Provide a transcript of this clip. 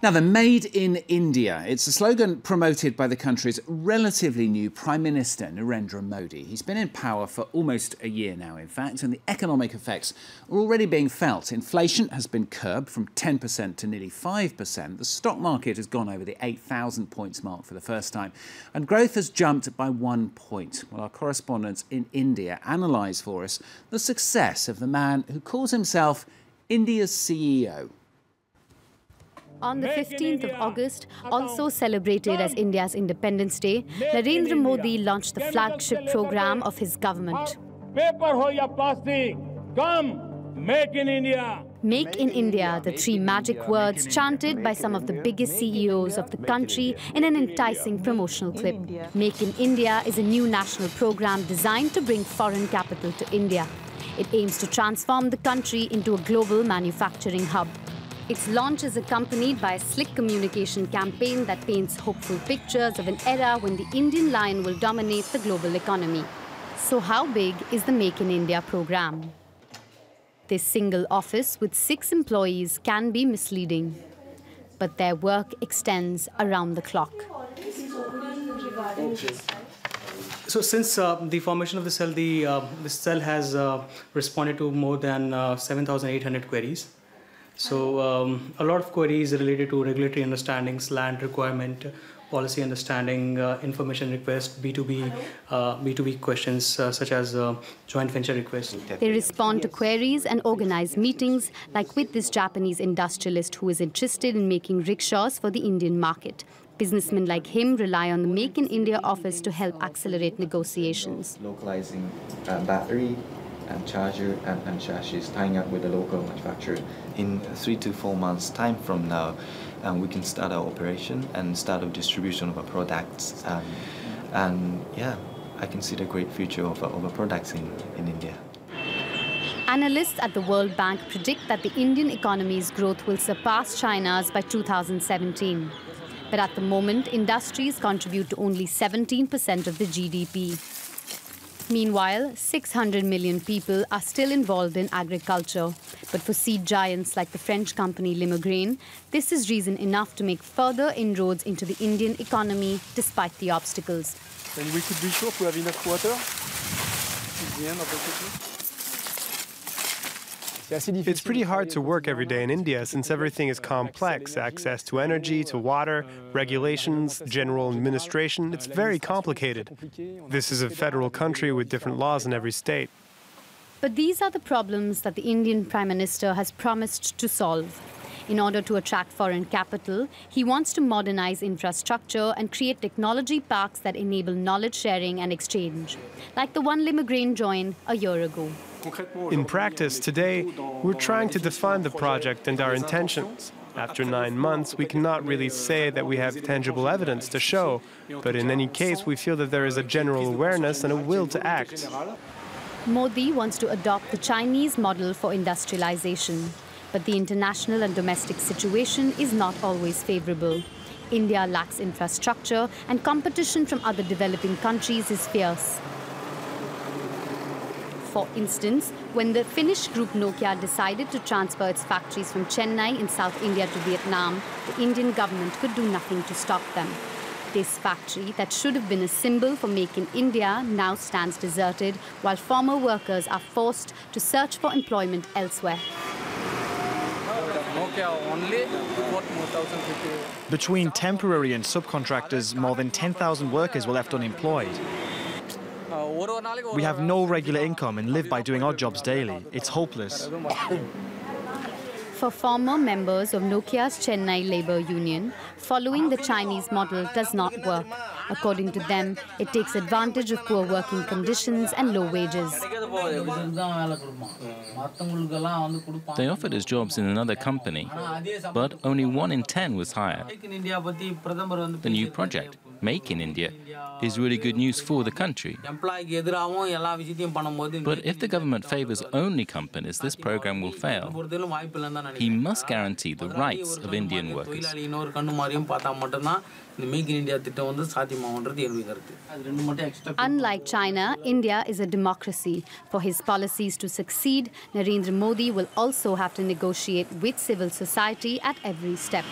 Now, the Made in India, it's a slogan promoted by the country's relatively new Prime Minister, Narendra Modi. He's been in power for almost a year now, in fact, and the economic effects are already being felt. Inflation has been curbed from 10% to nearly 5%. The stock market has gone over the 8,000 points mark for the first time, and growth has jumped by 1 point. Well, our correspondents in India analyse for us the success of the man who calls himself India's CEO. On the 15th of August, also celebrated as India's Independence Day, Narendra Modi launched the flagship program of his government. Paper ho ya plastic, come, make in India. Make in India, the three magic words chanted by some of the biggest CEOs of the country in an enticing promotional clip. Make in India is a new national program designed to bring foreign capital to India. It aims to transform the country into a global manufacturing hub. Its launch is accompanied by a slick communication campaign that paints hopeful pictures of an era when the Indian lion will dominate the global economy. So how big is the Make in India program? This single office with 6 employees can be misleading, but their work extends around the clock. So since the formation of the cell has responded to more than 7,800 queries. So a lot of queries related to regulatory understandings, land requirement, policy understanding, information requests, B2B questions such as joint venture requests. They respond to queries and organize meetings, like with this Japanese industrialist who is interested in making rickshaws for the Indian market. Businessmen like him rely on the Make in India office to help accelerate negotiations. Localizing battery and charger and chassis, tying up with the local manufacturer. In 3 to 4 months' time from now, we can start our operation and start our distribution of our products. And yeah, I can see the great future of our products in India. Analysts at the World Bank predict that the Indian economy's growth will surpass China's by 2017. But at the moment, industries contribute to only 17% of the GDP. Meanwhile, 600 million people are still involved in agriculture. But for seed giants like the French company Limagrain, this is reason enough to make further inroads into the Indian economy despite the obstacles. And we could be sure to have enough water at the end of the picture. It's pretty hard to work every day in India since everything is complex. Access to energy, to water, regulations, general administration, it's very complicated. This is a federal country with different laws in every state. But these are the problems that the Indian Prime Minister has promised to solve. In order to attract foreign capital, he wants to modernize infrastructure and create technology parks that enable knowledge sharing and exchange, like the one Limagrain joined a year ago. In practice, today, we're trying to define the project and our intentions. After 9 months, we cannot really say that we have tangible evidence to show, but in any case, we feel that there is a general awareness and a will to act. Modi wants to adopt the Chinese model for industrialization, but the international and domestic situation is not always favorable. India lacks infrastructure, and competition from other developing countries is fierce. For instance, when the Finnish group Nokia decided to transfer its factories from Chennai in South India to Vietnam, the Indian government could do nothing to stop them. This factory, that should have been a symbol for Make in India, now stands deserted, while former workers are forced to search for employment elsewhere. Between temporary and subcontractors, more than 10,000 workers were left unemployed. We have no regular income and live by doing odd jobs daily. It's hopeless. For former members of Nokia's Chennai Labour Union, following the Chinese model does not work. According to them, it takes advantage of poor working conditions and low wages. They offered us jobs in another company, but only 1 in 10 was hired. The new project, Make in India, is really good news for the country. But if the government favors only companies, this program will fail. He must guarantee the rights of Indian workers. Unlike China, India is a democracy. For his policies to succeed, Narendra Modi will also have to negotiate with civil society at every step.